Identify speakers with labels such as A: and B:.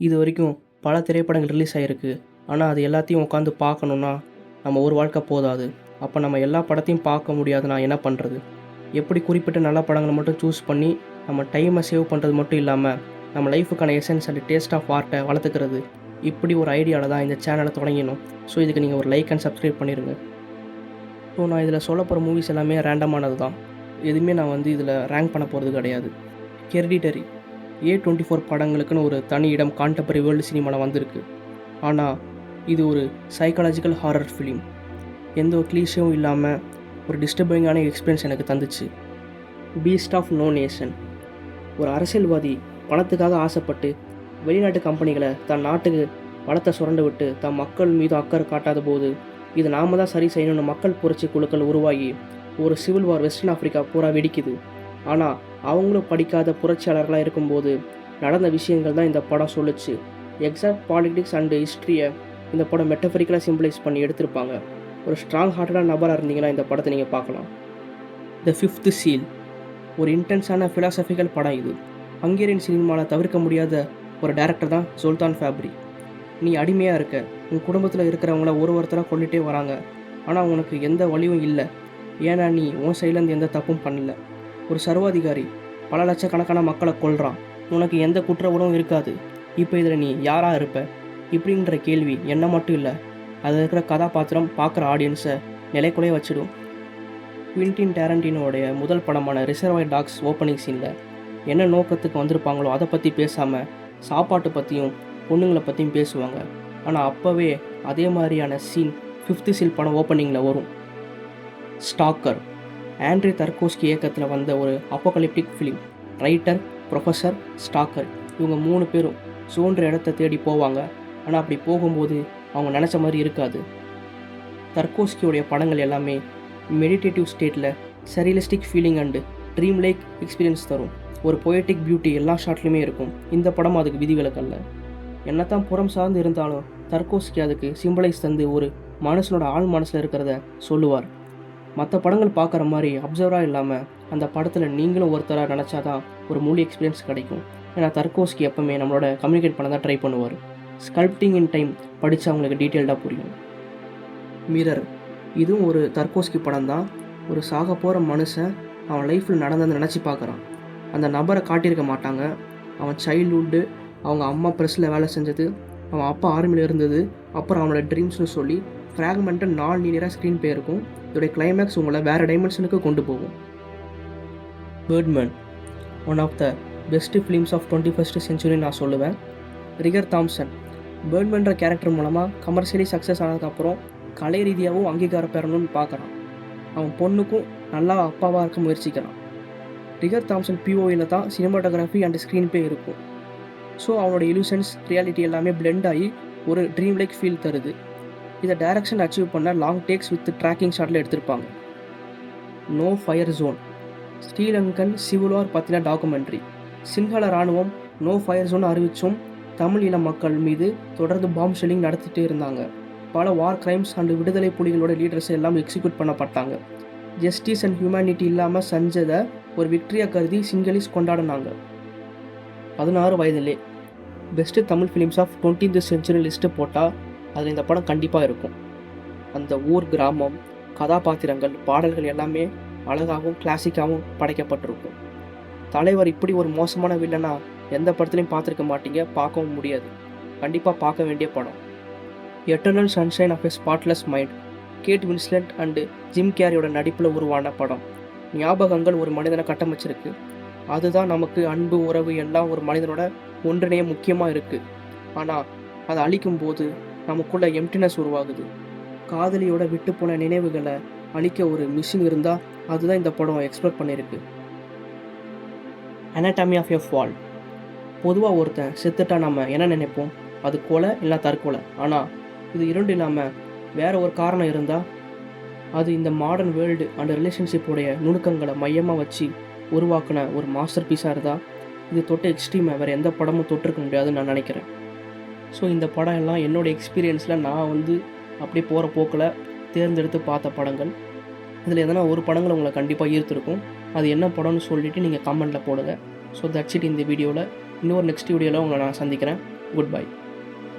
A: இது வரைக்கும் பல திரைப்படங்கள் ரிலீஸ் ஆகிருக்கு. ஆனால் அது எல்லாத்தையும் உட்காந்து பார்க்கணுன்னா நம்ம ஒரு வாழ்க்கை போதாது. அப்போ நம்ம எல்லா படத்தையும் பார்க்க முடியாது. நான் என்ன பண்ணுறது? எப்படி குறிப்பிட்ட நல்ல படங்களை மட்டும் சூஸ் பண்ணி நம்ம டைமை சேவ் பண்ணுறது மட்டும் இல்லாமல் நம்ம லைஃபுக்கான எசன்ஸ் அண்ட் டேஸ்ட் ஆஃப் ஆர்ட்டை வளர்த்துக்கிறது, இப்படி ஒரு ஐடியாவில் தான் இந்த சேனலை தொடங்கணும். ஸோ இதுக்கு நீங்கள் ஒரு லைக் அண்ட் சப்ஸ்கிரைப் பண்ணிடுங்க. ஸோ நான் இதில் சொல்ல போகிற மூவிஸ் எல்லாமே ரேண்டமானது தான். எதுவுமே நான் இதில் ரேங்க் பண்ண போகிறது கிடையாது. ஹெரிடிட்டரி A24 படங்களுக்குன்னு ஒரு தனி இடம் கான்டெம்பரரி வேர்ல்டு சினிமாவில் வந்திருக்கு. ஆனால் இது ஒரு சைக்காலஜிக்கல் ஹாரர் ஃபிலிம். எந்த ஒரு கிளீஷேவும் இல்லாமல் ஒரு டிஸ்டர்பிங்கான எக்ஸ்பீரியன்ஸ் எனக்கு தந்துச்சு. Beast of no nation. ஒரு அரசியல்வாதி பணத்துக்காக ஆசைப்பட்டு வெளிநாட்டு கம்பெனிகளை தன் நாட்டுக்கு வளத்தை சுரண்டு விட்டு தன் மக்கள் மீது அக்கறை காட்டாத போது இது நாம தான் சரி செய்யணும்னு மக்கள் புரட்சி குழுக்கள் உருவாகி ஒரு சிவில் வார் வெஸ்டர்ன் ஆஃப்ரிக்கா பூரா வெடிக்குது. ஆனால் அவங்களும் படிக்காத புரட்சியாளர்களாக இருக்கும்போது நடந்த விஷயங்கள் தான் இந்த படம் சொல்லுச்சு. எக்ஸாக்ட் பாலிட்டிக்ஸ் அண்டு ஹிஸ்ட்ரியை இந்த படம் மெட்டஃபரிக்கலாக சிம்பிளைஸ் பண்ணி எடுத்திருப்பாங்க. ஒரு ஸ்ட்ராங் ஹார்ட்டடான நபராக இருந்தீங்கன்னா இந்த படத்தை நீங்கள் பார்க்கலாம். த ஃபிஃப்த் சீல் ஒரு இன்டென்ஸான ஃபிலாசபிக்கல் படம். இது ஹங்கேரியன் சினிமாவில் தவிர்க்க முடியாத ஒரு டைரக்டர் தான் ஜோல்தான் ஃபேப்ரி. நீ அடிமையாக இருக்க, உன் குடும்பத்தில் இருக்கிறவங்கள ஒருத்தராக கொண்டுகிட்டே வராங்க, ஆனால் உனக்கு எந்த வலியும் இல்லை. ஏன்னா நீ உன் சைட்லேருந்து எந்த தப்பும் பண்ணல. ஒரு சர்வாதிகாரி பல லட்சக்கணக்கான மக்களை கொல்றான், உனக்கு எந்த குற்ற உணவும் இருக்காது. இப்போ இதில் நீ யாராக இருப்ப? இப்படின்ற கேள்வி என்ன மட்டும் இல்லை, அதில் இருக்கிற கதாபாத்திரம் பார்க்குற ஆடியன்ஸை நிலைக்குலைய வச்சிடும். குவிண்டின் டாரண்டினோடைய முதல் படமான ரிசர்வாயர் டாக்ஸ் ஓப்பனிங் சீனில் என்ன நோக்கத்துக்கு வந்திருப்பாங்களோ அதை பற்றி பேசாமல் சாப்பாட்டு பற்றியும் பொண்ணுங்களை பற்றியும் பேசுவாங்க. ஆனால் அப்போவே அதே மாதிரியான சீன் ஃபிஃப்த் சீல் படம் ஓப்பனிங்கில் வரும். ஸ்டாக்கர் ஆண்ட்ரே தர்கோஸ்கி இயக்கத்தில் வந்த ஒரு அப்போகலிப்டிக் ஃபிலிம். ரைட்டர், ப்ரொஃபஸர், ஸ்டாக்கர் இவங்க 3 பேரும் சோன்ற இடத்த தேடி போவாங்க. ஆனால் அப்படி போகும்போது அவங்க நினச்ச மாதிரி இருக்காது. தர்கோஸ்கியோடைய படங்கள் எல்லாமே மெடிடேட்டிவ் ஸ்டேட்டில் surrealistic feeling and dream like experience தரும். ஒரு பொயட்டிக் பியூட்டி எல்லா ஷாட்லையுமே இருக்கும். இந்த படம் அதுக்கு விதிவிலக்கல்ல. என்னத்தான் புறம் சார்ந்து இருந்தாலும் தர்கோஸ்கி அதுக்கு சிம்பிளைஸ் தந்து ஒரு மனுஷனோட ஆள் மனசில் இருக்கிறத சொல்லுவார். மற்ற படங்கள் பார்க்குற மாதிரி அப்சர்வராக இல்லாமல் அந்த படத்தில் நீங்களும் ஒருத்தராக நினச்சாதான் ஒரு முழு எக்ஸ்பீரியன்ஸ் கிடைக்கும். ஏன்னா தர்கோஸ்கி எப்பவுமே நம்மளோட கம்யூனிகேட் பண்ண தான் ட்ரை பண்ணுவார். ஸ்கல்ப்டிங் இன் டைம் படித்தா அவங்களுக்கு டீட்டெயில்டாக புரியும். மிரர் இதுவும் ஒரு தர்கோஸ்கி படம் தான். ஒரு சாக போகிற மனுஷன் அவன் லைஃப்பில் நடந்ததை நினச்சி பார்க்குறான். அந்த நபரை காட்டியிருக்க மாட்டாங்க. அவன் சைல்ட்ஹுட்டு, அவங்க அம்மா ப்ரெஸ்ஸில் வேலை செஞ்சது, அவன் அப்பா ஆர்மியில் இருந்தது, அப்புறம் அவனோட ட்ரீம்ஸ்னு சொல்லி ஃப்ராக்மெண்ட்டு 4 லீனியராக ஸ்க்ரீன் பே இருக்கும். இதோடைய கிளைமேக்ஸ் உங்களை வேறு டைமென்ஷனுக்கு கொண்டு போகும். Birdman one of the best films of 21st century நான் சொல்லுவேன். ரிகர் தாம்சன் பேர்ட்மேன்ற கேரக்டர் மூலமாக கமர்ஷியலி சக்ஸஸ் ஆனதுக்கப்புறம் கலை ரீதியாகவும் அங்கீகாரம் பெறணும்னு பார்க்குறான். அவன் பொண்ணுக்கும் நல்லா அப்பாவாக இருக்க முயற்சிக்கிறான். ரிகர் தாம்சன் பிஓயில் தான் சினிமாட்டோகிராஃபி அண்ட் ஸ்க்ரீன் பே இருக்கும். ஸோ அவனோட இலூஷன்ஸ் ரியாலிட்டி எல்லாமே பிளெண்ட் ஆகி ஒரு ட்ரீம் லைக் ஃபீல் தருது. இதை டைரக்ஷன் அச்சீவ் பண்ண லாங் டேக்ஸ் வித் ட்ராக்கிங் ஷாட்டில் எடுத்திருப்பாங்க. No fire zone Sri Lankan civil war பற்றின டாக்குமெண்ட்ரி. சிங்கள இராணுவம் நோ ஃபயர் ஜோன் அறிவிச்சும் தமிழ் இன மக்கள் மீது தொடர்ந்து பாம் ஷெல்லிங் நடத்திட்டு இருந்தாங்க. பல வார் கிரைம்ஸ் அண்ட் விடுதலை புலிகளோட லீடர்ஸ் எல்லாம் எக்ஸிக்யூட் பண்ணப்பட்டாங்க. ஜஸ்டிஸ் அண்ட் ஹியூமனிட்டி இல்லாமல் செஞ்சதை ஒரு விக்ட்ரியாக கருதி சிங்களீஸ் கொண்டாடினாங்க. 16 வயதிலே best Tamil films of 20th century list போட்டால் அதில் இந்த படம் கண்டிப்பாக இருக்கும். அந்த ஊர், கிராமம், கதாபாத்திரங்கள், பாடல்கள் எல்லாமே அழகாகவும் கிளாசிக்காகவும் படைக்கப்பட்டிருக்கும். தலைவர் இப்படி ஒரு மோசமான வில்லனா எந்த படத்துலையும் பார்த்துருக்க மாட்டீங்க, பார்க்கவும் முடியாது. கண்டிப்பாக பார்க்க வேண்டிய படம். Eternal sunshine of a spotless mind. Kate Winslet and Jim கேரியோட நடிப்பில் உருவான படம். ஞாபகங்கள் ஒரு மனிதனை கட்டமைச்சிருக்கு. அதுதான் நமக்கு அன்பு, உறவு எல்லாம் ஒரு மனிதனோட ஒன்றிணைய முக்கியமாக இருக்குது. ஆனால் அதை அழிக்கும் போது நமக்குள்ள எம்டினஸ் உருவாகுது. காதலியோட விட்டு போன நினைவுகளை அழிக்க ஒரு மிஷின் இருந்தால் அதுதான் இந்த படம் எக்ஸ்ப்ளோர் பண்ணியிருக்கு. Anatomy of a fall. பொதுவாக ஒருத்தன் செத்துட்டா நம்ம என்ன நினைப்போம்? அது கொலை இல்லை தற்கொலை. ஆனால் இது இரண்டு இல்லாமல் வேறு ஒரு காரணம் இருந்தால் அது இந்த மாடர்ன் வேர்ல்டு அண்ட் ரிலேஷன்ஷிப்போடைய நுணுக்கங்களை மையமாக வச்சு உருவாக்கின ஒரு மாஸ்டர் பீஸாக இருந்தால் இது தொட்ட எக்ஸ்ட்ரீமை வேறு எந்த படமும் தொட்டிருக்க முடியாதுன்னு நான் நினைக்கிறேன். ஸோ இந்த படம் எல்லாம் என்னோடய எக்ஸ்பீரியன்ஸில் நான் அப்படியே போகிற போக்கில் தேர்ந்தெடுத்து பார்த்த படங்கள். இதில் எதனா ஒரு படங்கள் உங்களை கண்டிப்பாக ஈர்த்திருக்கும். அது என்ன படம்னு சொல்லிவிட்டு நீங்கள் கமெண்ட்டில் போடுங்க. ஸோ தட்ஸ் இட் இந்த வீடியோவில். இன்னொரு நெக்ஸ்ட் வீடியோவில் உங்களை நான் சந்திக்கிறேன். Good bye.